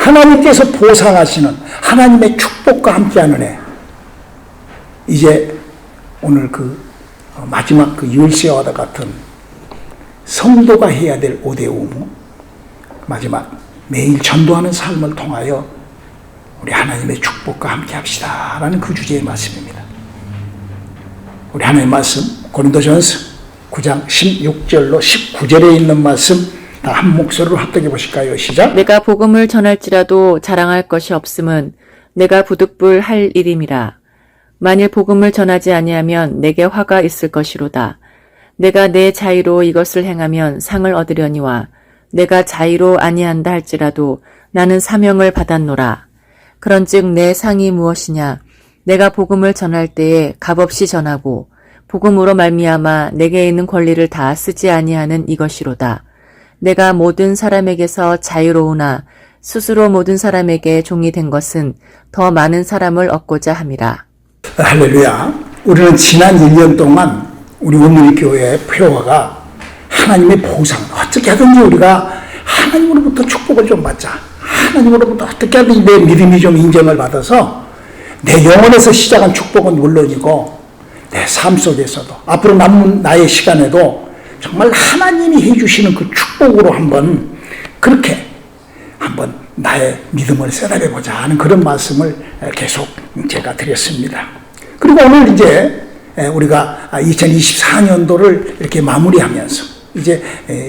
하나님께서 보상하시는 하나님의 축복과 함께하는 해. 이제 오늘 마지막 율세와 같은 성도가 해야 될 5대 의무, 마지막 매일 전도하는 삶을 통하여 우리 하나님의 축복과 함께 합시다 라는 그 주제의 말씀입니다. 우리 하나님의 말씀 고린도전서 9장 16절로 19절에 있는 말씀 다 한 목소리로 합독해 보실까요? 시작. 내가 복음을 전할지라도 자랑할 것이 없음은 내가 부득불 할 일임이라. 만일 복음을 전하지 아니하면 내게 화가 있을 것이로다. 내가 내 자의로 이것을 행하면 상을 얻으려니와 내가 자의로 아니한다 할지라도 나는 사명을 받았노라. 그런즉 내 상이 무엇이냐? 내가 복음을 전할 때에 값없이 전하고 복음으로 말미암아 내게 있는 권리를 다 쓰지 아니하는 이것이로다. 내가 모든 사람에게서 자유로우나 스스로 모든 사람에게 종이 된 것은 더 많은 사람을 얻고자 함이라. 할렐루야. 우리는 지난 1년 동안 우리 온누리 교회의 표어가 하나님의 보상, 어떻게 하든지 우리가 하나님으로부터 축복을 좀 받자. 하나님으로부터 어떻게 하든지 내 믿음이 좀 인정을 받아서 내 영혼에서 시작한 축복은 물론이고 내 삶 속에서도 앞으로 남은 나의 시간에도 정말 하나님이 해주시는 그 축복으로 그렇게 한번 나의 믿음을 세다려보자 하는 그런 말씀을 계속 제가 드렸습니다. 그리고 오늘 이제 우리가 2024년도를 이렇게 마무리하면서 이제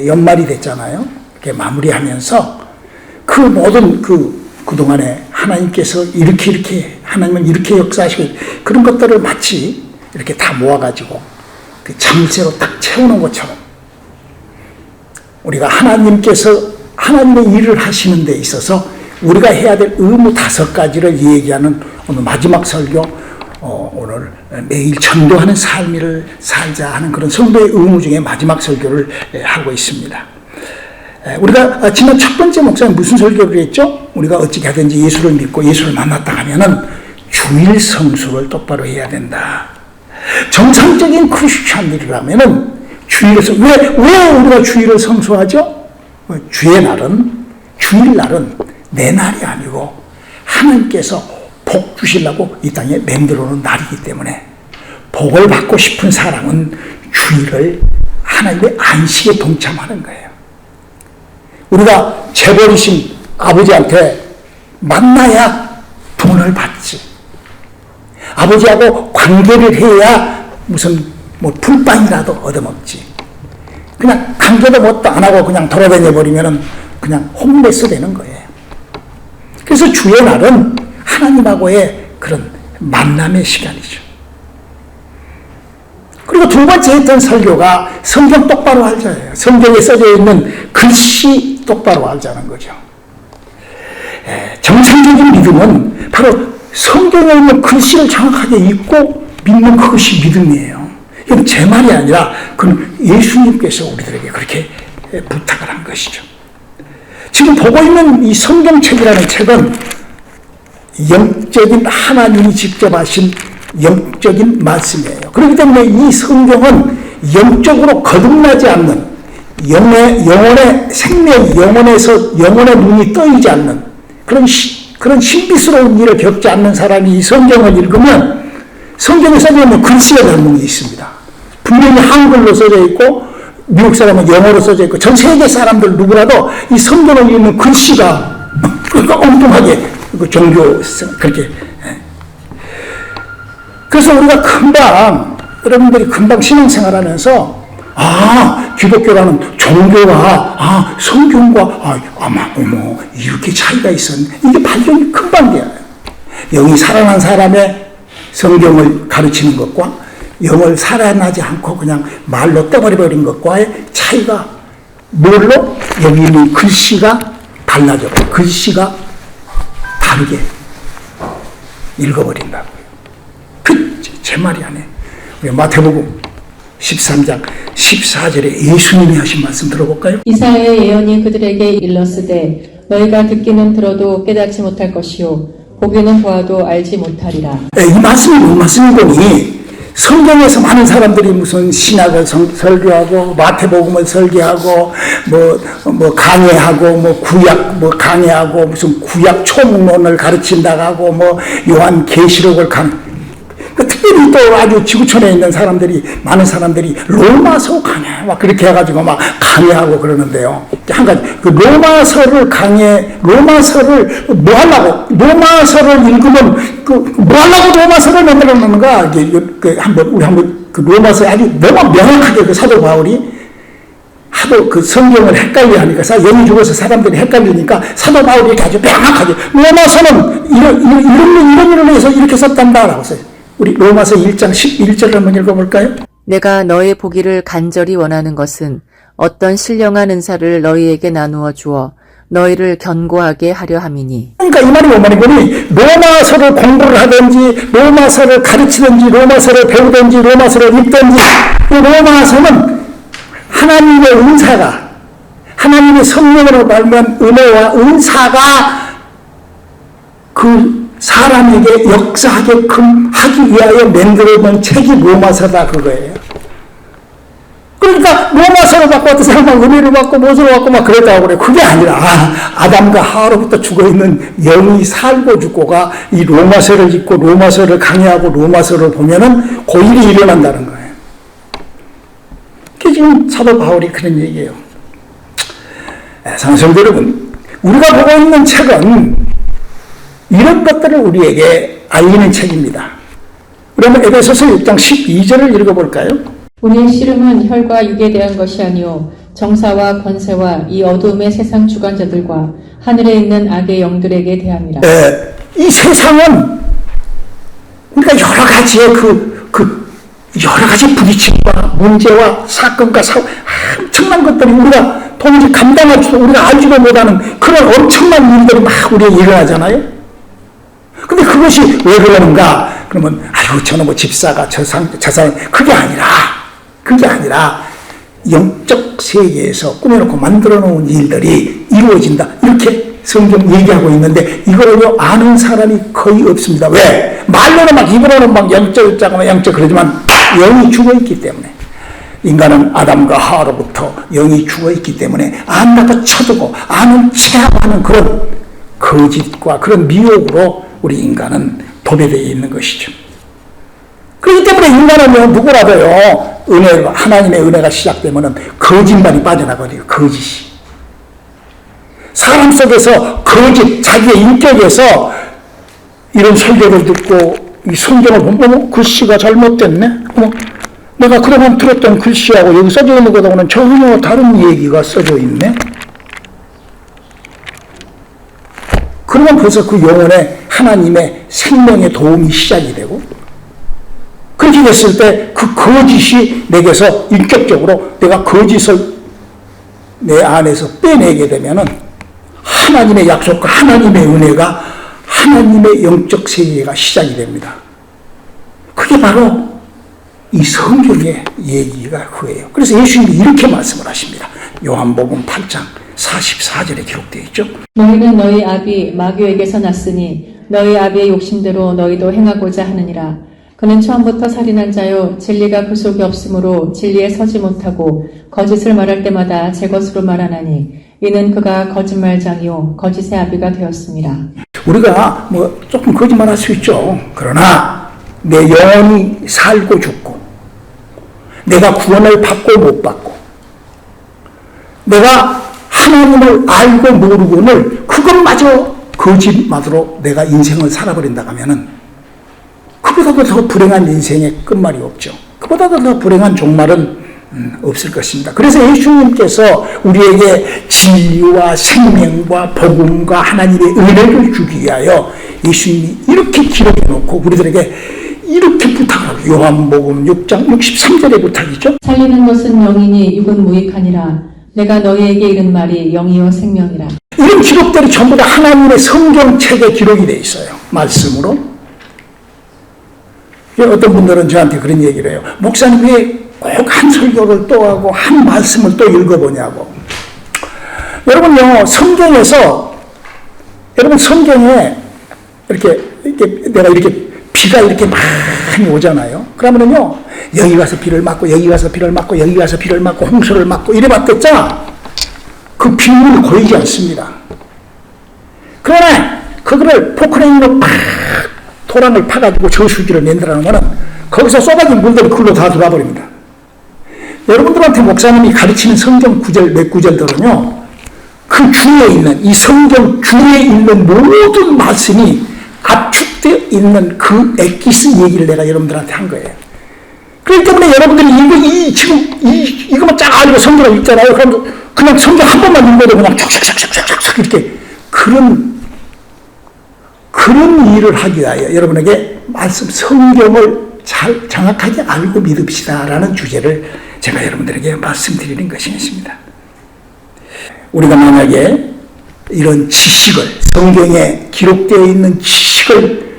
연말이 됐잖아요. 이렇게 마무리하면서 그 모든 그동안에 하나님께서 이렇게 하나님은 이렇게 역사하시고 그런 것들을 마치 이렇게 다 모아가지고 그 자물쇠로 딱 채우는 것처럼 우리가 하나님께서 하나님의 일을 하시는 데 있어서 우리가 해야 될 의무 5가지를 얘기하는 오늘 마지막 설교, 오늘 매일 전도하는 삶을 살자 하는 그런 성도의 의무 중에 마지막 설교를 하고 있습니다. 우리가 지난 첫 번째 목사님 무슨 설교를 했죠? 우리가 어떻게 하든지 예수를 믿고 예수를 만났다 하면은 주일 성수를 똑바로 해야 된다. 정상적인 크리스찬들이라면은 주일에서 왜 우리가 주일을 성수하죠? 주일날은 내 날이 아니고 하나님께서 복 주시려고 이 땅에 만들어 놓은 날이기 때문에 복을 받고 싶은 사람은 주일을 하나님의 안식에 동참하는 거예요. 우리가 재벌이신 아버지한테 만나야 돈을 받지. 아버지하고 관계를 해야 무슨 풀빵이라도 얻어먹지. 그냥 관계도 뭣도 안 하고 그냥 돌아다녀 버리면은 그냥 홈레스 되는 거예요. 그래서 주의 날은 하나님하고의 그런 만남의 시간이죠. 그리고 두 번째 했던 설교가 성경 똑바로 알자예요. 성경에 써져 있는 글씨 똑바로 알자는 거죠. 정상적인 믿음은 바로 성경에 있는 글씨를 정확하게 읽고 믿는 그것이 믿음이에요. 이건 제 말이 아니라 그건 예수님께서 우리들에게 그렇게 부탁을 한 것이죠. 지금 보고 있는 이 성경책이라는 책은 영적인 하나님이 직접 하신 영적인 말씀이에요. 그렇기 때문에 이 성경은 영적으로 거듭나지 않는 영혼의 생명, 영혼의 눈이 떠이지 않는 그런 신비스러운 일을 겪지 않는 사람이 이 성경을 읽으면 성경에 써져 있는 글씨가 잘못 있습니다. 분명히 한글로 써져 있고 미국 사람은 영어로 써져 있고 전 세계 사람들 누구라도 이 성경을 읽는 글씨가 엉뚱하게 종교성 그렇게. 그래서 우리가 여러분들이 금방 신앙생활하면서 기독교라는 종교와 성경과 아마 이렇게 차이가 있었네. 이게 발견이 금방 돼요. 영이 살아난 사람의 성경을 가르치는 것과 영을 살아나지 않고 그냥 말로 떼버려버린 것과의 차이가 뭘로? 여기 있는 글씨가 달라져. 글씨가 다르게 읽어버린다고요. 제 말이 아니에요. 우리 마태복음 13장 14절에 예수님이 하신 말씀 들어볼까요? 이사야의 예언이 그들에게 일렀으되 너희가 듣기는 들어도 깨닫지 못할 것이요 보기는 보아도 알지 못하리라. 이 말씀이 뭔 말씀이더니 성경에서 많은 사람들이 무슨 신약을 설교하고 마태복음을 설교하고 뭐 강해하고 뭐 구약 뭐 강해하고 무슨 구약 총론을 가르친다고 하고 뭐 요한 계시록을 특별히 또 아주 지구촌에 있는 사람들이 많은 사람들이 로마서 강해 막 그렇게 해가지고 막 강해하고 그러는데요. 한 가지 그 로마서를 뭐 하려고 로마서를 읽으면 뭐 하려고 로마서를 만들어 놓는가 우리 한번 그 로마서에 아주 너무 명확하게 그 사도 바울이 하도 그 성경을 헷갈려 하니까 영이 죽어서 사람들이 헷갈리니까 사도 바울이 이렇게 아주 명확하게 로마서는 이런 해서 이렇게 썼단다라고 써요. 우리 로마서 1장 11절을 한번 읽어볼까요? 내가 너의 보기를 간절히 원하는 것은 어떤 신령한 은사를 너희에게 나누어 주어 너희를 견고하게 하려 함이니. 그러니까 이 말이 뭔 말이니 로마서를 공부를 하든지 로마서를 가르치든지 로마서를 배우든지 로마서를 읽든지 이 로마서는 하나님의 은사가 하나님의 성령으로 말미암은 은혜와 은사가 그 사람에게 역사하게끔 하기 위하여 만들어놓은 책이 로마서다 그거예요. 그러니까 로마서를 받고 어떤 사람은 은혜를 받고 무엇을 받고 막 그랬다고 그래. 그게 아니라 아담과 하와로부터 죽어있는 영이 살고 죽고가 이 로마서를 읽고 로마서를 강의하고 로마서를 보면은 그 일이 일어난다는 거예요. 그게 지금 사도 바울이 그런 얘기예요. 사랑하는 여러분, 우리가 보고 있는 책은 이런 것들을 우리에게 알리는 책입니다. 그러면 에베소서 6장 12절을 읽어볼까요? 우리의 씨름은 혈과 육에 대한 것이 아니요 정사와 권세와 이 어두움의 세상 주관자들과 하늘에 있는 악의 영들에게 대함이라. 이 세상은 우리가 여러 가지의 여러 가지 부딪힘과 문제와 사건과 엄청난 것들이 우리가 도무지 감당할 수 우리가 알지도 못하는 그런 엄청난 일들이 막 우리에 일어나잖아요. 근데 그것이 왜 그러는가? 그러면 아이고 저는 뭐 집사가 저 사람 그게 아니라 영적 세계에서 꾸며놓고 만들어 놓은 일들이 이루어진다 이렇게 성경 얘기하고 있는데 이거를 아는 사람이 거의 없습니다. 왜? 말로는 막 입으로는 막 영적 그러지만 영이 죽어있기 때문에 인간은 아담과 하와로부터 영이 죽어있기 때문에 안다고 쳐두고 아는 체하고 하는 그런 거짓과 그런 미혹으로 우리 인간은 도배되어 있는 것이죠. 그렇기 때문에 인간은 누구라도요, 하나님의 은혜가 시작되면은 거짓말이 빠져나가요. 거짓이. 사람 속에서 자기의 인격에서 이런 설교를 듣고 이 성경을 보면 글씨가 잘못됐네. 내가 그동안 들었던 글씨하고 여기 써져 있는 것하고는 전혀 다른 얘기가 써져 있네. 그러면 벌써 그 영혼에 하나님의 생명의 도움이 시작이 되고 그렇게 됐을 때 그 거짓이 내게서 인격적으로 내가 거짓을 내 안에서 빼내게 되면은 하나님의 약속과 하나님의 은혜가 하나님의 영적 세계가 시작이 됩니다. 그게 바로 이 성경의 얘기가 그거예요. 그래서 예수님이 이렇게 말씀을 하십니다. 요한복음 8장 44절에 기록되어 있죠. 너희는 너희 아비 마귀에게서 났으니 너희 아비의 욕심대로 너희도 행하고자 하느니라. 그는 처음부터 살인한 자요 진리가 그 속에 없으므로 진리에 서지 못하고 거짓을 말할 때마다 제 것으로 말하나니 이는 그가 거짓말장이요 거짓의 아비가 되었습니다. 우리가 뭐 조금 거짓말할 수 있죠. 그러나 내 영혼이 살고 죽고 내가 구원을 받고 못 받고 내가 하나님을 알고 모르고는 그것마저 거짓말로 내가 인생을 살아버린다 하면은 그보다도 더 불행한 인생의 끝말이 없죠. 그보다도 더 불행한 종말은 없을 것입니다. 그래서 예수님께서 우리에게 진리와 생명과 복음과 하나님의 은혜를 주기 위하여 예수님이 이렇게 기록해 놓고 우리들에게 이렇게 부탁을 하고 요한복음 6장 63절의 부탁이죠. 살리는 것은 영이니 육은 무익하니라. 내가 너희에게 이른 말이 영이요 생명이라. 이런 기록들이 전부 다 하나님의 성경책에 기록이 되어 있어요. 말씀으로. 어떤 분들은 저한테 그런 얘기를 해요. 목사님 왜 꼭 한 설교를 또 하고 한 말씀을 또 읽어보냐고. 여러분요, 성경에 이렇게 내가 이렇게 비가 이렇게 많이 오잖아요. 그러면은요, 여기 가서 비를 맞고, 여기 가서 비를 맞고, 여기 가서 비를 맞고, 홍수를 맞고, 이래 봤댔잖아. 그 빗물이 고이지 않습니다. 그러나, 그거를 포크레인으로 팍, 토랑을 파가지고 저수지를 만들어 놓으면, 거기서 쏟아진 물들이 글로 다 들어와버립니다. 여러분들한테 목사님이 가르치는 성경 구절, 몇 구절들은요, 그 중에 있는, 이 성경 중에 있는 모든 말씀이 압축되어 있는 그 엑기스 얘기를 내가 여러분들한테 한 거예요. 그렇기 때문에 여러분들이 이거만 쫙 알고 성경을 읽잖아요. 그럼 그냥 성경 한 번만 읽어도 그냥 촥촥촥촥촥 이렇게 그런 일을 하기 위하여 여러분에게 말씀 성경을 잘 정확하게 알고 믿읍시다라는 주제를 제가 여러분들에게 말씀드리는 것이었습니다. 우리가 만약에 이런 지식을, 성경에 기록되어 있는 지식을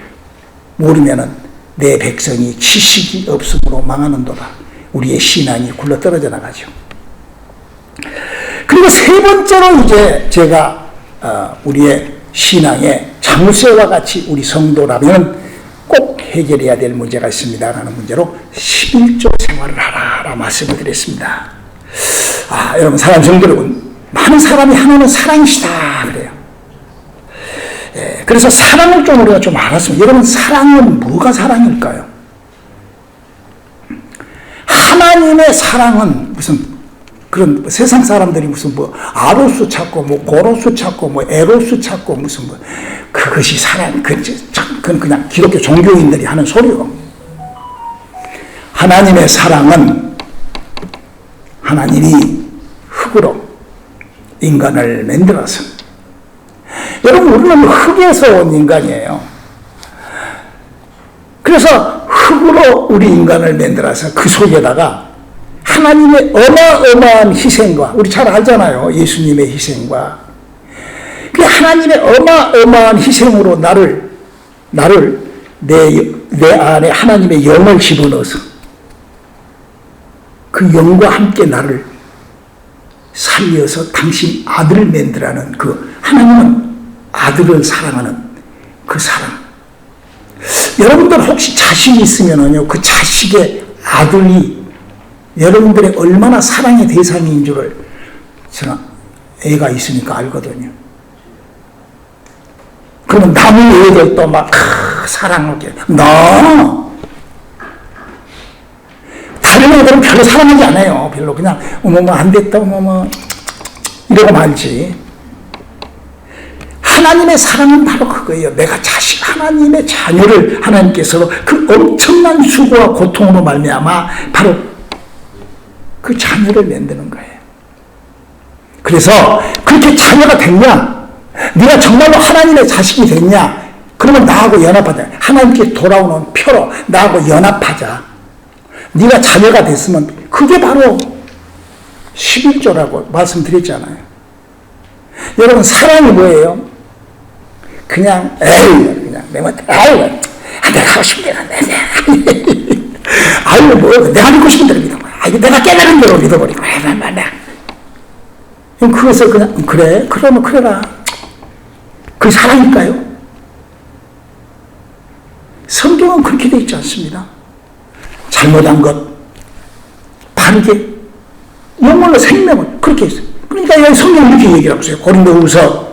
모르면은 내 백성이 지식이 없으므로 망하는도다. 우리의 신앙이 굴러떨어져 나가죠. 그리고 세 번째로 이제 제가 우리의 신앙의 자물쇠와 같이 우리 성도라면 꼭 해결해야 될 문제가 있습니다라는 문제로 11조 생활을 하라라 말씀을 드렸습니다. 여러분, 사람 성도 여러분, 많은 사람이 하나는 사랑이시다 그래요. 그래서 사랑을 좀 우리가 좀 알았으면, 여러분, 사랑은 뭐가 사랑일까요? 하나님의 사랑은 무슨 그런 세상 사람들이 무슨 아로스 찾고 고로스 찾고 에로스 찾고 무슨 그것이 사랑, 그건 그냥 기독교 종교인들이 하는 소리요. 하나님의 사랑은 하나님이 흙으로 인간을 만들어서, 여러분, 우리는 흙에서 온 인간이에요. 그래서 흙으로 우리 인간을 만들어서 그 속에다가 하나님의 어마어마한 희생과, 우리 잘 알잖아요. 예수님의 희생과. 그 하나님의 어마어마한 희생으로 나를 내 안에 하나님의 영을 집어넣어서 그 영과 함께 나를 살려서 당신 아들을 만들라는 그 하나님은 아들을 사랑하는 그 사랑. 여러분들 혹시 자식이 있으면은요, 그 자식의 아들이 여러분들의 얼마나 사랑의 대상인 줄을 제가 애가 있으니까 알거든요. 그러면 남의 애들도 막 사랑하게 다른 애들은 별로 사랑하지 않아요. 별로 그냥 어머머 안 됐다 어머머 이러고 말지. 하나님의 사랑은 바로 그거예요. 내가 하나님의 자녀를 하나님께서 그 엄청난 수고와 고통으로 말미암아 바로 그 자녀를 만드는 거예요. 그래서 그렇게 자녀가 됐냐? 네가 정말로 하나님의 자식이 됐냐? 그러면 나하고 연합하자. 하나님께 돌아오는 표로 나하고 연합하자. 네가 자녀가 됐으면 그게 바로 11조라고 말씀드렸잖아요. 여러분, 사랑이 뭐예요? 그냥 내가 하고 싶은 대로 내가 믿고 싶은 대로 믿어. 내가 깨달은 대로 믿어버리고 그것을 그냥 그래? 그러면 그래라. 그게 사랑일까요? 성경은 그렇게 되어 있지 않습니다. 잘못한 것 바르게 영원한 생명을 그렇게 했어요. 그러니까 여기 성경은 이렇게 얘기를 하고 있어요. 고린도후서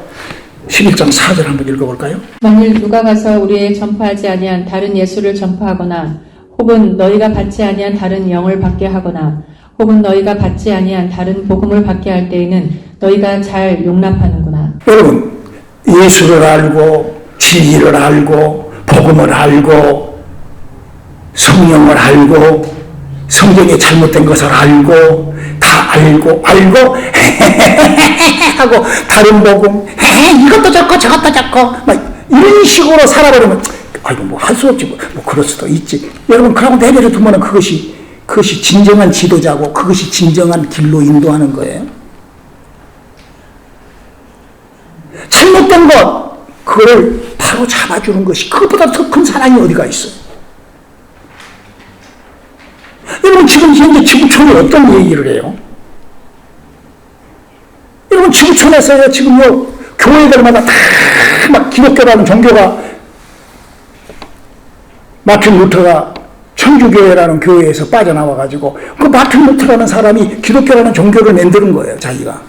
11장 4절 한번 읽어볼까요? 만일 누가 가서 우리의 전파하지 아니한 다른 예수를 전파하거나 혹은 너희가 받지 아니한 다른 영을 받게 하거나 혹은 너희가 받지 아니한 다른 복음을 받게 할 때에는 너희가 잘 용납하는구나. 여러분, 예수를 알고 진리를 알고 복음을 알고 성령을 알고 성경에 잘못된 것을 알고 다 알고 하고 다른 복음 이것도 좋고 저것도 좋고 막 이런 식으로 살아버리면 뭐 할 수 없지 뭐 그럴 수도 있지. 여러분, 그러고 내버려 두면 그것이 진정한 지도자고 그것이 진정한 길로 인도하는 거예요. 잘못된 것 그걸 바로 잡아주는 것이 그것보다 더 큰 사랑이 어디가 있어요. 여러분, 지금 현재 지구촌이 어떤 얘기를 해요? 여러분, 지구촌에서요 지금요 교회들마다 다 막 기독교라는 종교가 마틴 루터가 천주교회라는 교회에서 빠져나와가지고 그 마틴 루터라는 사람이 기독교라는 종교를 만드는 거예요, 자기가.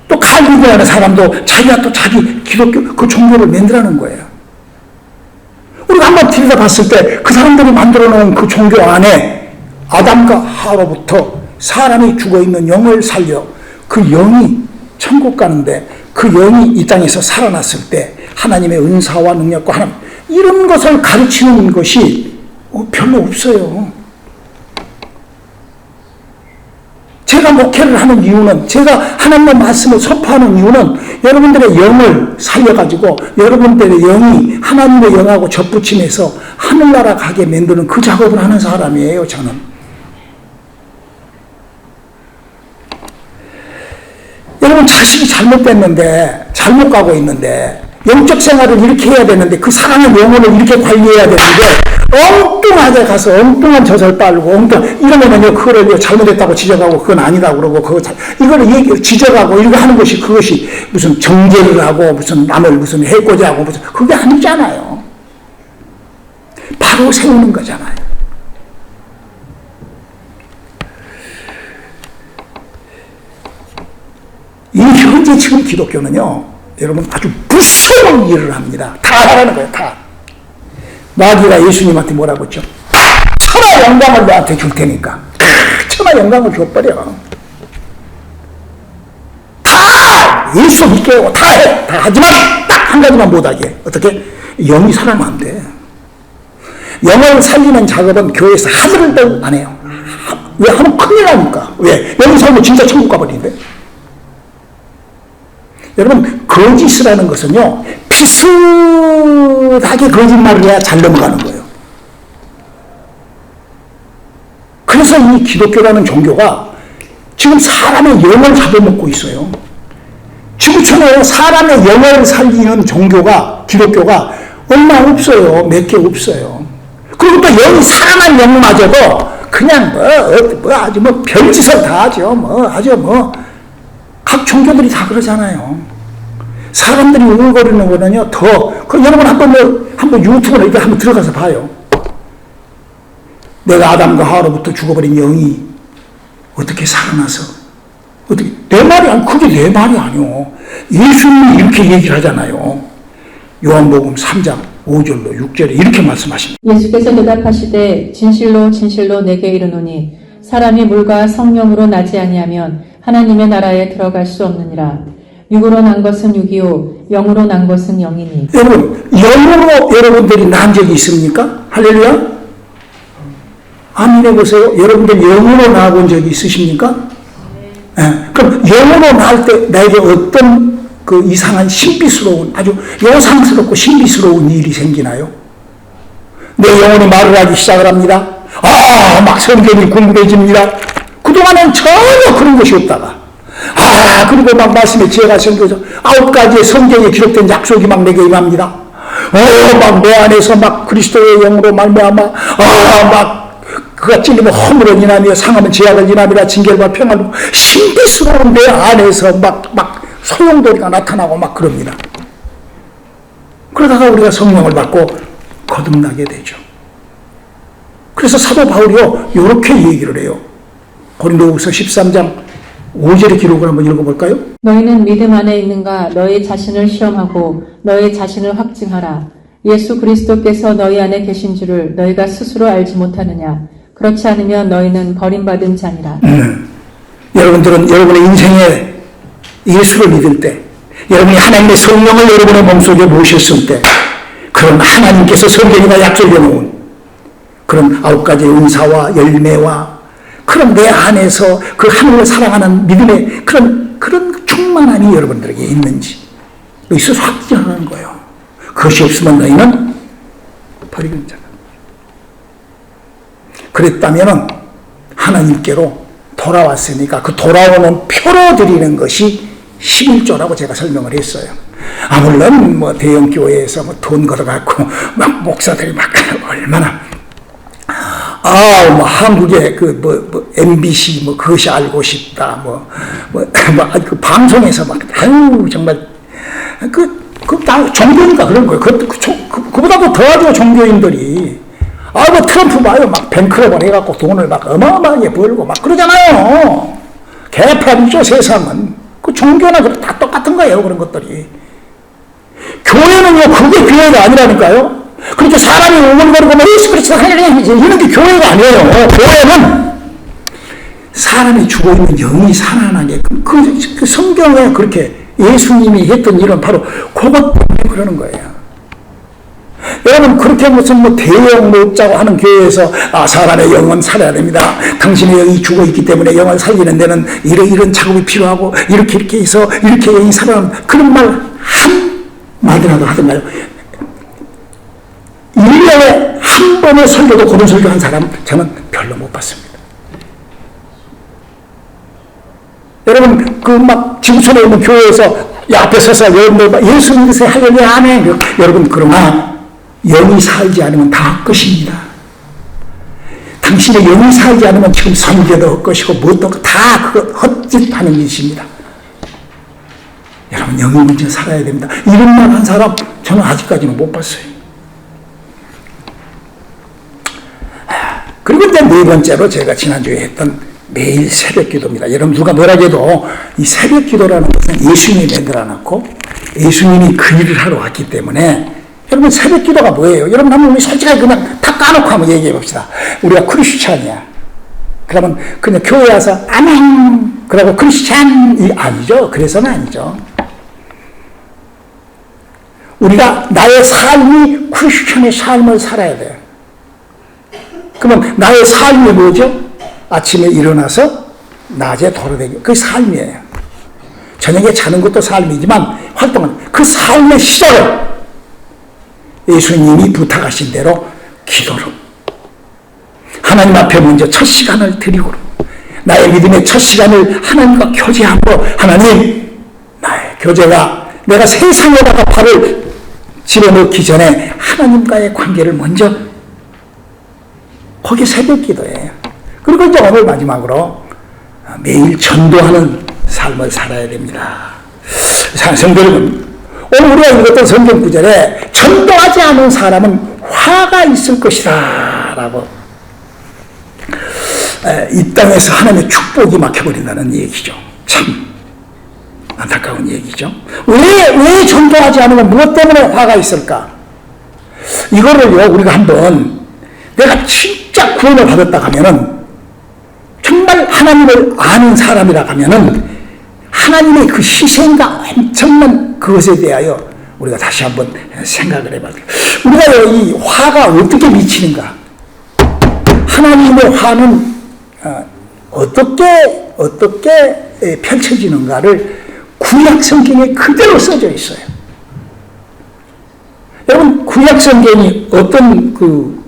또 칼빈이라는 사람도 자기가 또 자기 기독교 그 종교를 만들라는 거예요. 우리가 한번 들여다봤을 때 그 사람들이 만들어 놓은 그 종교 안에 아담과 하와로부터 사람이 죽어있는 영을 살려 그 영이 천국 가는데 그 영이 이 땅에서 살아났을 때 하나님의 은사와 능력과 하나님 이런 것을 가르치는 것이 별로 없어요. 제가 목회를 하는 이유는, 제가 하나님의 말씀을 선포하는 이유는 여러분들의 영을 살려가지고 여러분들의 영이 하나님의 영하고 접붙임해서 하늘나라 가게 만드는 그 작업을 하는 사람이에요, 저는. 여러분 자식이 잘못됐는데, 잘못 가고 있는데 영적 생활을 이렇게 해야 되는데 그 사랑의 영혼을 이렇게 관리해야 되는데 엉뚱하게 가서 엉뚱한 젖을 빨고 이러면요 그거를 잘못했다고 지적하고 그건 아니다고 그러고 이거를 지적하고 이렇게 하는 것이 그것이 무슨 정죄를 하고 무슨 남을 무슨 해코지 하고 무슨 그게 아니잖아요. 바로 세우는 거잖아요. 이 현재 지금 기독교는요, 여러분 아주 무서운 일을 합니다. 다 하라는 거예요, 다. 마귀가 예수님한테 뭐라고 했죠? 천하 영광을 너한테 줄 테니까. 천하 영광을 줘버려. 다 예수 믿게 하고 다 해. 다 하지만 딱 한 가지만 못하게. 어떻게? 영이 살아나면 안 돼. 영을 살리는 작업은 교회에서 하늘도 안 해요. 왜? 하면 큰일 나니까. 왜? 영이 살면 진짜 천국 가버리는데. 여러분 거짓이라는 것은요 비슷하게 거짓말을 해야 잘 넘어가는 거예요. 그래서 이 기독교라는 종교가 지금 사람의 영을 잡아먹고 있어요. 지구촌에 사람의 영을 살리는 종교가, 기독교가 얼마 없어요. 몇 개 없어요. 그리고 또 영이 살아난 영마저도 그냥 아주 별짓을 다 하죠. 아주 각 종교들이 다 그러잖아요. 사람들이 우울거리는 거는요, 여러분 한번 유튜브로 이렇게 한번 들어가서 봐요. 내가 아담과 하와로부터 죽어버린 영이 어떻게 살아나서, 내 말이 아니고, 그게 내 말이 아니오. 예수님이 이렇게 얘기를 하잖아요. 요한복음 3장 5절로 6절에 이렇게 말씀하십니다. 예수께서 대답하시되 진실로 진실로 내게 이르노니 사람이 물과 성령으로 나지 아니하면 하나님의 나라에 들어갈 수 없느니라. 육으로 난 것은 육이요 영으로 난 것은 영이니. 여러분 영으로 여러분들이 난 적이 있습니까? 할렐루야. 아멘 해보세요. 여러분들 영으로 나본 적이 있으십니까? 그럼 영으로 나올 때 나에게 어떤 그 이상한 신비스러운, 아주 요상스럽고 신비스러운 일이 생기나요? 내 영혼이 말을 하기 시작을 합니다. 막 성경이 궁금해집니다. 그동안은 전혀 그런 것이 없다가 그리고 막 말씀에 지혜가 생겨서 9가지의 성경에 기록된 약속이 막 내게 임합니다. 막 내 안에서 막 그리스도의 영으로 말미암아 막 그가 찔리면 허물을 인하며 상하면 제약을 인하며 징계와 평안을 신비스러운 내 안에서 막 소용돌이가 나타나고 막 그럽니다. 그러다가 우리가 성령을 받고 거듭나게 되죠. 그래서 사도 바울이요 이렇게 얘기를 해요. 고린도후서 13장 5절의 기록을 한번 읽어볼까요? 너희는 믿음 안에 있는가 너희 자신을 시험하고 너희 자신을 확증하라. 예수 그리스도께서 너희 안에 계신 줄을 너희가 스스로 알지 못하느냐. 그렇지 않으면 너희는 버림받은 자니라. 여러분들은 여러분의 인생에 예수를 믿을 때, 여러분이 하나님의 성령을 여러분의 몸속에 모셨을 때, 그런 하나님께서 성경에다 약속해 놓은 그런 9가지의 은사와 열매와 그런 내 안에서 그 하나님을 사랑하는 믿음의 그런 충만함이 여러분들에게 있는지 있어서 확증하는 거예요. 그것이 없으면 너희는 버리는 자다. 그랬다면 하나님께로 돌아왔으니까 그 돌아오는 표로 드리는 것이 11조라고 제가 설명을 했어요. 물론 대형 교회에서 돈 걸어갖고 막 목사들이 막 얼마나 한국의 MBC 그것이 알고 싶다 그 방송에서 막 정말 다 종교니까 그런 거예요. 그보다도 더하죠 종교인들이. 뭐 트럼프 봐요. 막 뱅크럽을 해갖고 돈을 막 어마어마하게 벌고 막 그러잖아요. 개판이죠, 세상은. 그 종교나 다 똑같은 거예요, 그런 것들이. 교회는요, 그게 교회가 아니라니까요. 그렇게 사람이 오글거리고 막 예수 그리스도 하나님 이런 게 교회가 아니에요. 교회는 사람이 죽어있는 영이 살아나게끔 그 성경에 그렇게 예수님이 했던 일은 바로 그것 때문에 그러는 거예요. 여러분, 그렇게 무슨 대영 먹자고 하는 교회에서 사람의 영은 살아야 됩니다. 당신의 영이 죽어있기 때문에 영을 살리는 데는 이런 작업이 필요하고 이렇게 해서 이렇게 영이 살아나는 그런 말 한마디라도 하던가요? 1년에 한 번의 설교도 그런 설교한 사람 저는 별로 못 봤습니다. 여러분, 지구촌에 있는 교회에서 앞에 서서 여러분들 예수 믿으세요 할렐루야 아멘. 여러분, 그러나 영이 살지 않으면 다 헛것입니다. 당신의 영이 살지 않으면 지금 선교도 헛것이고 무엇도 다 그거 헛짓하는 짓입니다. 여러분, 영이 먼저 살아야 됩니다. 이런 말 한 사람 저는 아직까지는 못 봤어요. 그리고 이제 네 번째로 제가 지난주에 했던 매일 새벽 기도입니다. 여러분, 누가 뭐라 해도 이 새벽 기도라는 것은 예수님이 만들어놨고 예수님이 그 일을 하러 왔기 때문에 여러분, 새벽 기도가 뭐예요? 여러분, 한번 우리 솔직하게 그냥 다 까놓고 한번 얘기해 봅시다. 우리가 크리스찬이야. 그러면 그냥 교회 와서 아멘 그러고 크리스찬이 아니죠. 그래서는 아니죠. 우리가 나의 삶이 크리스찬의 삶을 살아야 돼요. 그러면 나의 삶이 뭐죠? 아침에 일어나서 낮에 돌아다니고 그게 삶이에요. 저녁에 자는 것도 삶이지만 활동은 그 삶의 시작을 예수님이 부탁하신 대로 기도로 하나님 앞에 먼저 첫 시간을 드리고 나의 믿음의 첫 시간을 하나님과 교제하고 하나님 나의 교제가 내가 세상에다가 발을 집어넣기 전에 하나님과의 관계를 먼저 거기 새벽 기도예요. 그리고 이제 오늘 마지막으로 매일 전도하는 삶을 살아야 됩니다. 성도 여러분, 오늘 우리가 읽었던 성경 구절에 전도하지 않은 사람은 화가 있을 것이다 라고 이 땅에서 하나님의 축복이 막혀버린다는 얘기죠. 참 안타까운 얘기죠. 왜 전도하지 않으면 무엇 때문에 화가 있을까? 이거를요, 우리가 한번 내가 진짜 구원을 받았다 하면은 정말 하나님을 아는 사람이라 하면은 하나님의 그 희생과 엄청난 그것에 대하여 우리가 다시 한번 생각을 해봐야 돼요. 우리가 이 화가 어떻게 미치는가? 하나님의 화는 어떻게 펼쳐지는가를 구약 성경에 그대로 써져 있어요. 여러분, 구약 성경이 어떤 그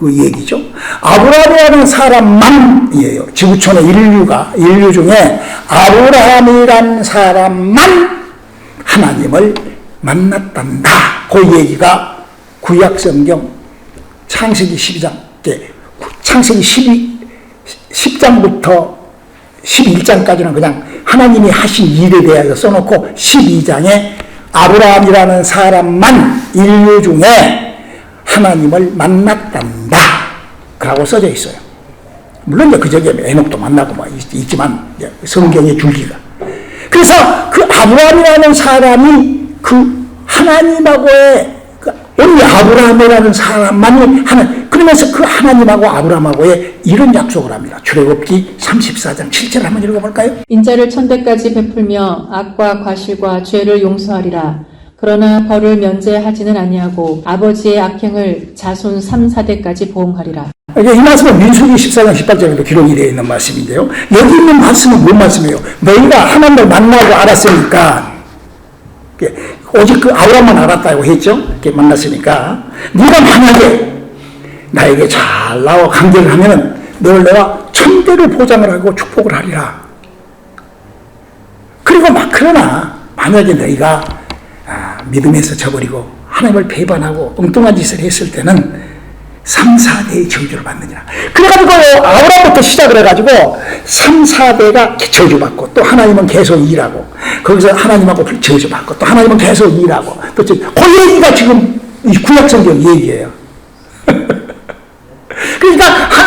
얘기죠? 아브라함이라는 사람만이에요. 지구촌의 인류 중에 아브라함이라는 사람만 하나님을 만났단다. 그 얘기가 구약 성경 창세기 12장, 창세기 10장부터 11장까지는 그냥 하나님이 하신 일에 대해서 써놓고 12장에 아브라함이라는 사람만 인류 중에 하나님을 만났단다. 라고 써져 있어요. 물론 이제 그저께 에녹도 만나고 뭐 있지만 성경의 줄기가. 그래서 그 아브라함이라는 사람이 그 하나님하고의 only 아브라함이라는 사람만이 그러면서 그 하나님하고 아브라함하고의 이런 약속을 합니다. 출애굽기 34장 7절 한번 읽어볼까요? 인자를 천대까지 베풀며 악과 과실과 죄를 용서하리라. 그러나 벌을 면제하지는 아니하고 아버지의 악행을 자손 3, 4대까지 보응하리라. 이 말씀은 민수기 14장 18절에도 기록이 되어 있는 말씀인데요. 여기 있는 말씀은 뭔 말씀이에요? 너희가 하나님을 만나고 알았으니까 오직 그 아브라함만 알았다고 했죠. 이렇게 만났으니까 네가 만약에 나에게 잘 나와 관계를 하면은 너를 내가 천대를 보장을 하고 축복을 하리라. 그리고 그러나 만약에 너희가 믿음에서 저버리고 하나님을 배반하고 엉뚱한 짓을 했을 때는 3, 4대의 저주를 받느니라. 그래가지고 아브라함부터 시작을 해가지고 3, 4대가 저주받고 또 하나님은 계속 일하고 거기서 하나님하고 저주받고 또 하나님은 계속 일하고 또 그 얘기가 지금 이 구약성경 얘기예요.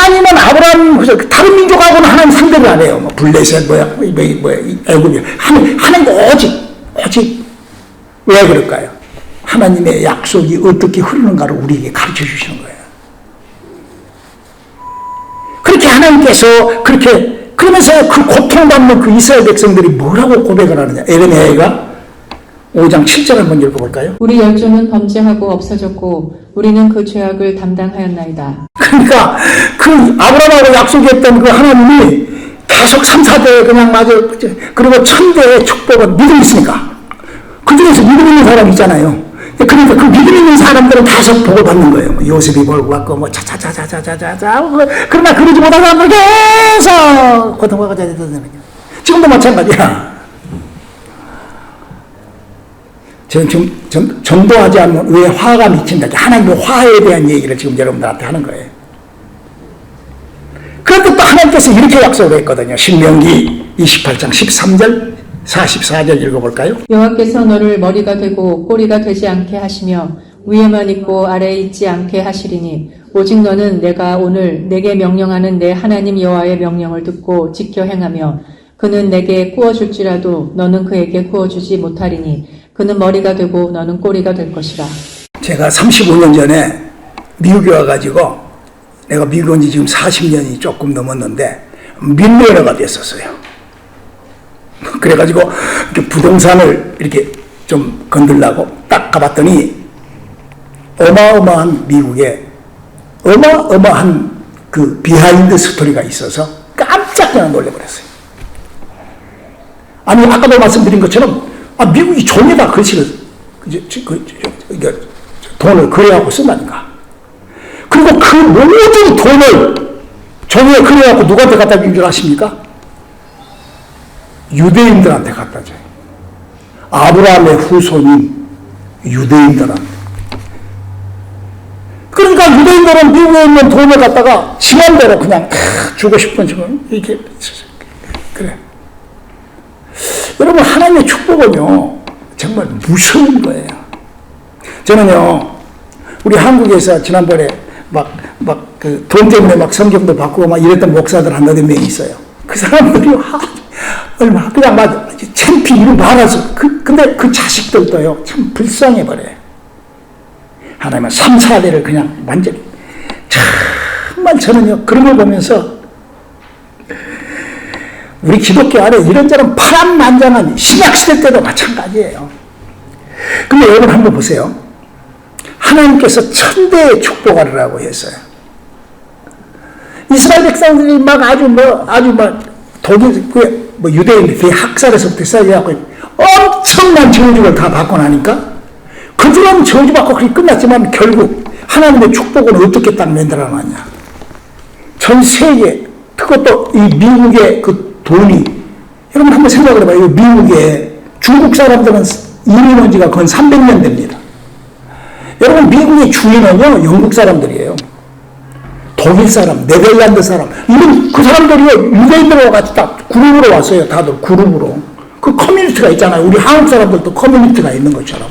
하나님은 아브라함, 다른 민족하고는 하나님 상대를 안 해요. 뭐 블레셋, 애굽이. 하나님 오직. 왜 그럴까요? 하나님의 약속이 어떻게 흐르는가를 우리에게 가르쳐 주시는 거예요. 그렇게 하나님께서 그러면서 그 고통받는 그 이스라엘 백성들이 뭐라고 고백을 하느냐. 에레미야가 5장 7절을 먼저 읽어볼까요? 우리 열조는 범죄하고 없어졌고 우리는 그 죄악을 담당하였나이다. 그러니까 그 아브라함하고 약속했던 그 하나님이 계속 3, 4대 그냥 그리고 1000대의 축복은 믿음이 있으니까 그 중에서 믿음 있는 사람이 있잖아요. 그러니까 그 믿음 있는 사람들은 계속 복을 받는 거예요. 뭐 요셉이 복을 받고 뭐 차차차차차차차 그러나 그러지 못하다 계속 고통받고 지금도 마찬가지야. 저는 지금 전도하지 않으면 왜 화가 미친다. 하나님의 화에 대한 얘기를 지금 여러분들한테 하는 거예요. 그런데 또 하나님께서 이렇게 약속을 했거든요. 신명기 28장 13절 44절 읽어볼까요? 여호와께서 너를 머리가 되고 꼬리가 되지 않게 하시며 위에만 있고 아래에 있지 않게 하시리니 오직 너는 내가 오늘 내게 명령하는 내 하나님 여호와의 명령을 듣고 지켜 행하며 그는 내게 구워줄지라도 너는 그에게 구워주지 못하리니 그는 머리가 되고 너는 꼬리가 될 것이라. 제가 35년 전에 미국에 와가지고 내가 미국 온 지 지금 40년이 조금 넘었는데 밀레어가 됐었어요. 그래가지고 이렇게 부동산을 이렇게 좀 건들라고 딱 가봤더니 어마어마한 미국에 어마어마한 그 비하인드 스토리가 있어서 깜짝 놀래버렸어요. 아니 아까도 말씀드린 것처럼 미국이 종에다 글씨를 돈을 거래하고 쓴다니까. 그리고 그 모든 돈을 종에 거래하고 누구한테 갖다 준 줄 아십니까? 유대인들한테 갖다 줘요. 아브라함의 후손인 유대인들한테. 그러니까 유대인들은 미국에 있는 돈을 갖다가 지맘대로 그냥 주고 싶은 지금 이렇게 그래. 여러분 하나님의 축복은요 정말 무서운 거예요. 저는요 우리 한국에서 지난번에 막 그 돈 때문에 막 성경도 바꾸고 막 이랬던 목사들 한 너댓 명이 있어요. 그 사람들이 얼마 그냥 막 창피 이름 많아서 근데 그 자식들도요 참 불쌍해 버려요. 하나님은 3, 4대를 그냥 완전히 정말 저는요 그런 걸 보면서 우리 기독교 안에 이런저런 파란만장한 신약시대 때도 마찬가지예요. 근데 여러분 한번 보세요. 하나님께서 1000대의 축복하리라고 했어요. 이스라엘 백성들이 막 아주 독일 유대인 학살에서부터 시작해갖고 엄청난 저주를 다 받고 나니까 그들은 저주받고 그렇게 끝났지만 결국 하나님의 축복은 어떻게 딱 만들어놨냐. 전 세계 그것도 이 미국의 그 돈이 여러분 한번 생각을 해봐요. 미국에 중국 사람들은 이민 온 지가 거의 300년 됩니다. 여러분 미국의 주인은요 영국 사람들이에요. 독일 사람, 네덜란드 사람 이런 그 사람들이요 유대인들과 같이 딱 그룹으로 왔어요. 다들 그룹으로. 그 커뮤니티가 있잖아요. 우리 한국 사람들도 커뮤니티가 있는 것처럼.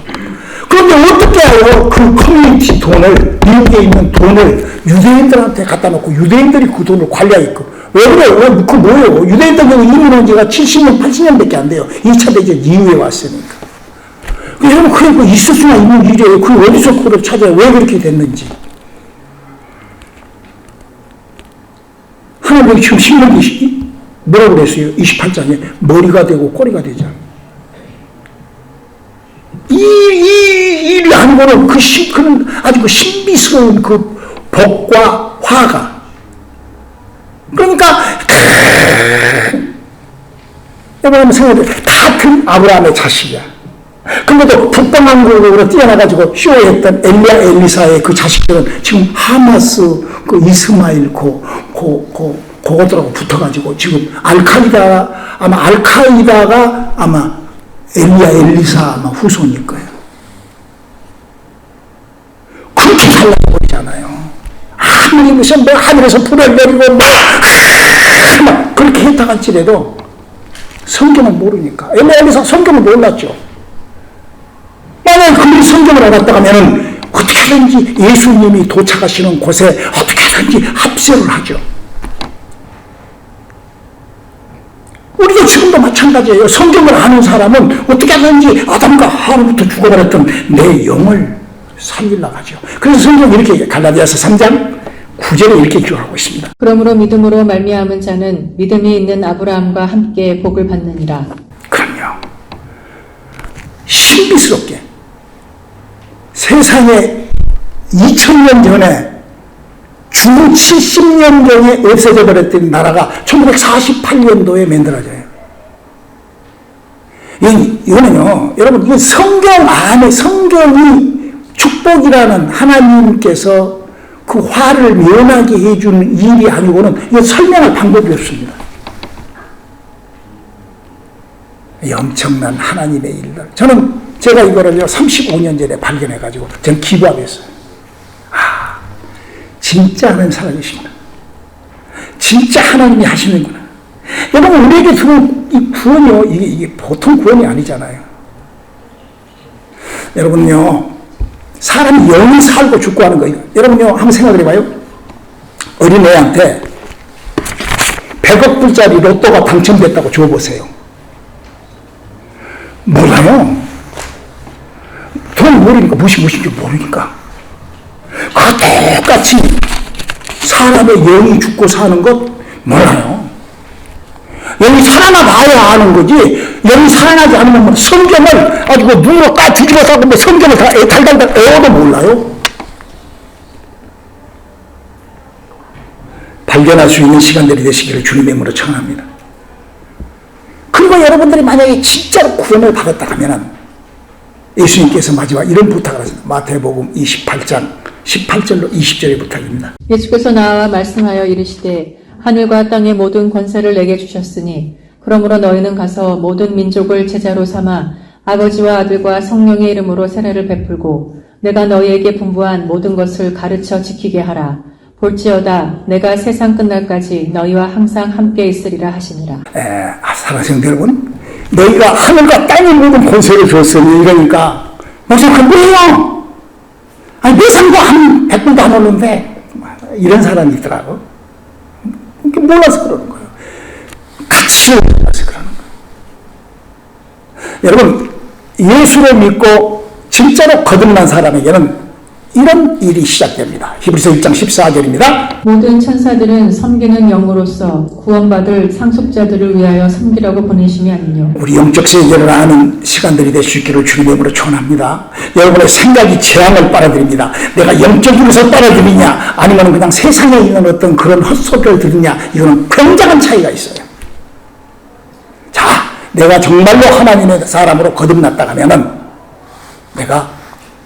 그런데 어떻게 해요? 그 커뮤니티 돈을 미국에 있는 돈을 유대인들한테 갖다 놓고 유대인들이 그 돈을 관리하게끔. 왜 그래요? 그 뭐예요? 유대인들 이민 온 지가 70년, 80년밖에 안 돼요. 2차 대전 이후에 왔으니까. 여러분 그게 있을 수나 있는 일이에요. 그 어디서 그걸 찾아요? 왜 그렇게 됐는지. 하나님이 지금 신명기 뭐라고 그랬어요? 28장에 머리가 되고 꼬리가 되잖아. 이 일을 하는 거는 그런 아주 그 신비스러운 그 복과 화가. 그러니까, 여러분 생각해. 같은 아브라함의 자식이야. 근데도 북방왕국으로 뛰어나가지고 쇼했던 엘리야 엘리사의 그 자식들은 지금 하마스 그 이스마일 그거들하고 붙어가지고 지금 알카이다가 아마 엘리야 엘리사 아마 후손일 거예요. 그렇게 잘라버리잖아요. 아무리 무슨 뭐 하늘에서 불을 내리고 막 그렇게 했다 할지라도 성경은 모르니까. 엘리야 엘리사 성경은 몰랐죠. 만약에 그 성경을 알았다면은 어떻게든지 예수님이 도착하시는 곳에 어떻게든 자기 합세를 하죠. 우리도 지금도 마찬가지예요. 성경을 아는 사람은 어떻게 하든지 아담과 하와부터 죽어버렸던 내 영을 살리려고 하죠. 그래서 성경이 이렇게 갈라디아서 3장 9절에 이렇게 기록하고 있습니다. 그러므로 믿음으로 말미암은 자는 믿음이 있는 아브라함과 함께 복을 받느니라. 그럼요. 신비스럽게 세상에 2000년 전에 중 70년 전에 없어져 버렸던 나라가 1948년도에 만들어져요. 이거는요, 여러분, 이 성경 안에 성경이 축복이라는 하나님께서 그 화를 면하게 해주는 일이 아니고는 이거 설명할 방법이 없습니다. 엄청난 하나님의 일들. 저는 제가 이거를요 35년 전에 발견해가지고 전 기부하겠어요. 아, 진짜 하나님 살아계십니다. 진짜 하나님이 하시는구나. 여러분, 우리에게 들어온 이 구원이요, 이게 보통 구원이 아니잖아요. 여러분요, 사람이 영이 살고 죽고 하는 거예요. 여러분요, 한번 생각을 해봐요. 어린애한테 100억 불짜리 로또가 당첨됐다고 줘보세요. 몰라요. 돈 모르니까, 무엇인지 모르니까. 그 똑같이 사람의 영이 죽고 사는 것 몰라요. 영이 살아나봐야 아는 거지. 영이 살아나지 않으면 성경을 아주 눈으로 딱 뒤집어서 성경을 다 달달달 애워도 몰라요. 발견할 수 있는 시간들이 되시기를 주님의 이름으로 청합니다. 그리고 여러분들이 만약에 진짜로 구원을 받았다 하면은 예수님께서 마지막 이런 부탁을 하셨습니다. 마태복음 28장 18절로 20절의 부탁입니다. 예수께서 나와 말씀하여 이르시되 하늘과 땅의 모든 권세를 내게 주셨으니 그러므로 너희는 가서 모든 민족을 제자로 삼아 아버지와 아들과 성령의 이름으로 세례를 베풀고 내가 너희에게 분부한 모든 것을 가르쳐 지키게 하라. 볼지어다 내가 세상 끝날까지 너희와 항상 함께 있으리라 하시니라. 사랑하는 여러분, 너희가 하늘과 땅의 모든 권세를 줬으니 이러니까 목사님 그건 뭐예요? 아니 내 상도 한 100불도 안 오는데 이런 사람이 있더라고. 몰라서 그러는 거예요. 가치를 몰라서 그러는 거예요. 여러분, 예수를 믿고 진짜로 거듭난 사람에게는 이런 일이 시작됩니다. 히브리서 1장 14절입니다. 모든 천사들은 섬기는 영으로서 구원받을 상속자들을 위하여 섬기라고 보내심이 아니뇨. 우리 영적 세계를 아는 시간들이 될 수 있기를 주님의 이름으로 축원합니다. 여러분의 생각이 재앙을 빨아들입니다. 내가 영적으로서 빨아들이냐 아니면 그냥 세상에 있는 어떤 그런 헛소리를 들으냐, 이거는 굉장한 차이가 있어요. 자, 내가 정말로 하나님의 사람으로 거듭났다 하면은 내가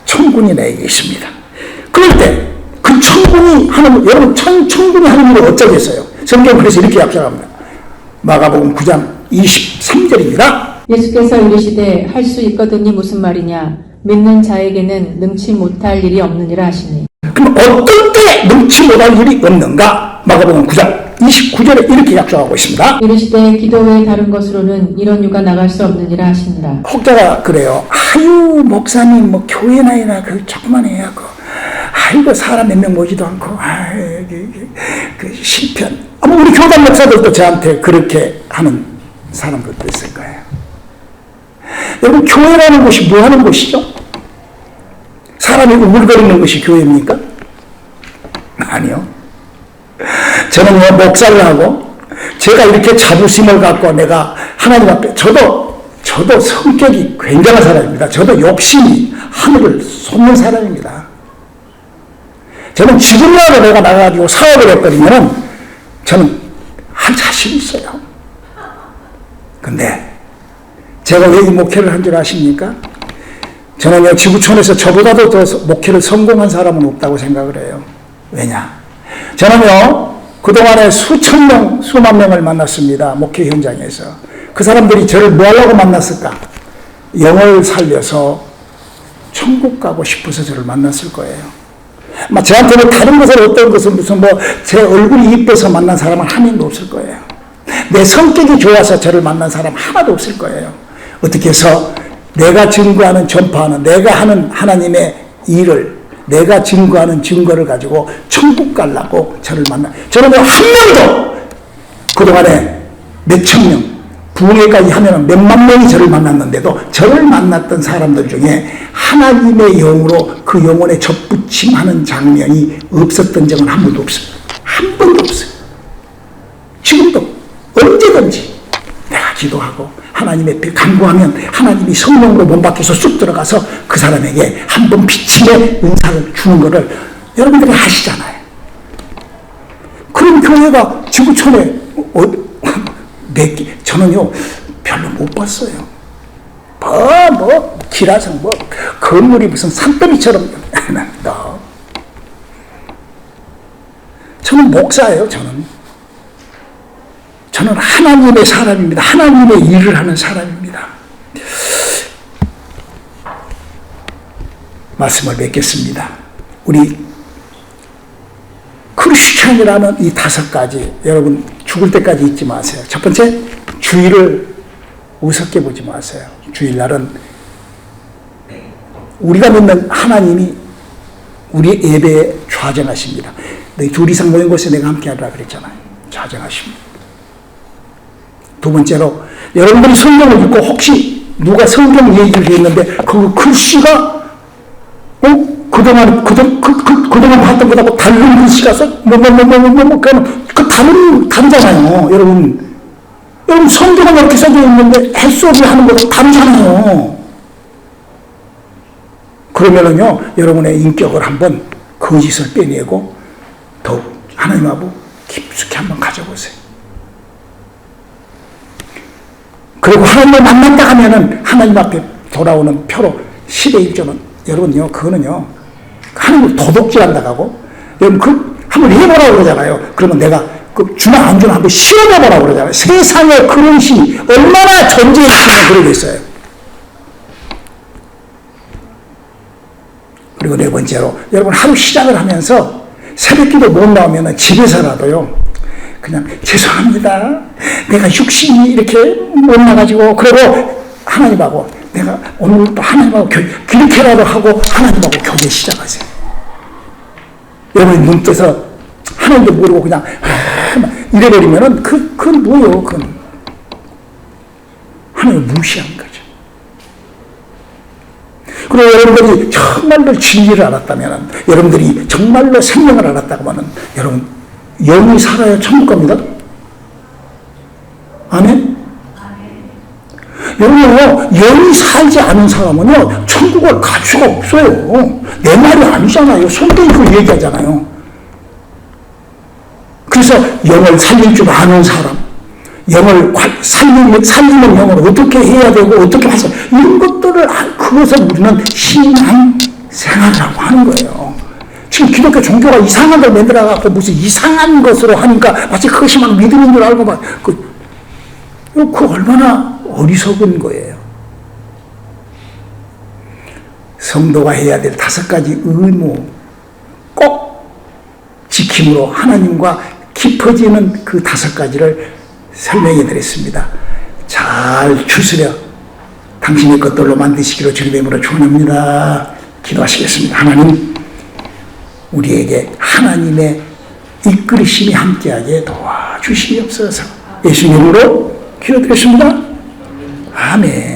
천군이 내게 있습니다. 그럴 때 그 천군이 하나님, 여러분 천군이 하나님을 어쩌겠어요? 성경 그래서 이렇게 약속합니다. 마가복음 9장 23절입니다. 예수께서 이르시되 할 수 있거든이 무슨 말이냐. 믿는 자에게는 능치 못할 일이 없느니라 하시니. 그럼 어떤 때 능치 못할 일이 없는가? 마가복음 9장 29절에 이렇게 약속하고 있습니다. 이르시되 기도 외에 다른 것으로는 이런 유가 나갈 수 없느니라 하시니라. 혹자가 그래요. 아유 목사님 뭐 교회나 그 조그만 해야 아이고 사람 몇 명 모지도 않고 그 실편. 아마 우리 교단 목사들도 저한테 그렇게 하는 사람들도 있을 거예요. 여러분, 교회라는 곳이 뭐 하는 곳이죠? 사람이 우글거리는 것이 교회입니까? 아니요. 저는 목사를 하고 제가 이렇게 자부심을 갖고 내가 하나님 앞에 저도 성격이 굉장한 사람입니다. 저도 욕심이 하늘을 솟는 사람입니다. 저는 지금이라도 내가 나가가지고 사업을 했거든요. 저는 할 자신이 있어요. 근데 제가 왜 이 목회를 한 줄 아십니까? 저는 지구촌에서 저보다도 더 목회를 성공한 사람은 없다고 생각을 해요. 왜냐? 저는요, 그동안에 수만 명을 만났습니다. 목회 현장에서. 그 사람들이 저를 뭐 하려고 만났을까? 영을 살려서 천국 가고 싶어서 저를 만났을 거예요. 저한테는 다른 것을 어떤 것은 무슨 제 얼굴이 이뻐서 만난 사람은 한 명도 없을 거예요. 내 성격이 좋아서 저를 만난 사람 하나도 없을 거예요. 어떻게 해서 내가 증거하는 전파하는 내가 하는 하나님의 일을 내가 증거하는 증거를 가지고 천국 가려고 저를 만나. 저는 한 명도 그동안에 몇천 명, 부흥회까지 하면 몇만 명이 저를 만났는데도 저를 만났던 사람들 중에 하나님의 영으로 그 영혼에 접붙임하는 장면이 없었던 적은 한 번도 없습니다. 한 번도 없어요. 지금도 언제든지 내가 기도하고 하나님의 앞에 간구하면 하나님이 성령으로 몸 밖에서 쑥 들어가서 그 사람에게 한 번 비침의 은사를 주는 것을 여러분들이 아시잖아요. 그런 교회가 지구촌에 저는요 별로 못 봤어요. 기라성 건물이 무슨 산더미처럼 저는 목사예요. 저는 하나님의 사람입니다. 하나님의 일을 하는 사람입니다. 말씀을 맺겠습니다. 우리 크리스찬이라는 이 5가지, 여러분 죽을 때까지 잊지 마세요. 첫 번째, 주일을 우습게 보지 마세요. 주일날은 우리가 믿는 하나님이 우리 예배에 좌정하십니다. 너희 둘 이상 모인 곳에 내가 함께하라 그랬잖아요. 좌정하십니다. 두 번째로, 여러분들이 성경을 읽고 혹시 누가 성경 얘기를 했는데 그 글씨가 그동안 봤던 것하고 다른 글씨가 다르잖아요. 여러분 성경은 이렇게 써져 있는데 햇소리 하는 것도 다르잖아요. 그러면은요, 여러분의 인격을 한번 거짓을 빼내고 더욱 하나님하고 깊숙이 한번 가져보세요. 그리고 하나님을 만났다 하면은 하나님 앞에 돌아오는 표로 10의 1조는 여러분요, 그거는요, 하나님을 도둑질한다고 하고, 여러분 한번 해보라고 그러잖아요. 그러면 내가 주나 안 주나 한번 실험해보라고 그러잖아요. 세상에 그런 신이 얼마나 존재했으면 그러겠어요. 그리고 네 번째로, 여러분 하루 시작을 하면서 새벽기도 못 나오면 집에서라도요, 그냥 죄송합니다. 내가 육신이 이렇게 못 나가지고, 그리고 하나님하고 내가 오늘 또 하나님하고 그렇게라도 하고 하나님하고 교제 시작하세요. 여러분 눈 떠서 하나님도 모르고 그냥 이래버리면은 그건 뭐예요? 그건 하나님을 무시한 거죠. 그리고 여러분들이 정말로 진리를 알았다면, 여러분들이 정말로 생명을 알았다고 하면, 여러분 영이 살아야 천국 갑니다. 아멘? 여러분요, 영이 살지 않은 사람은요, 천국을 갈 수가 없어요. 내 말이 아니잖아요. 성경이 그걸 얘기하잖아요. 그래서 영을 살릴 줄 아는 사람, 영을 살리는 영을 어떻게 해야 되고, 어떻게 하서, 이런 것들을, 그것을 우리는 신앙 생활이라고 하는 거예요. 지금 기독교 종교가 이상한 걸 만들어갖고 무슨 이상한 것으로 하니까 마치 그것이 막 믿음인 줄 알고 막, 그 얼마나 어리석은 거예요. 성도가 해야 될 5가지 의무 꼭 지킴으로 하나님과 깊어지는 그 5가지를 설명해 드렸습니다. 잘 추스려 당신의 것들로 만드시기로 주님의 이름으로 축원합니다. 기도하시겠습니다. 하나님, 우리에게 하나님의 이끌으심이 함께하게 도와주시옵소서. 예수님으로 기도드렸습니다. 아멘.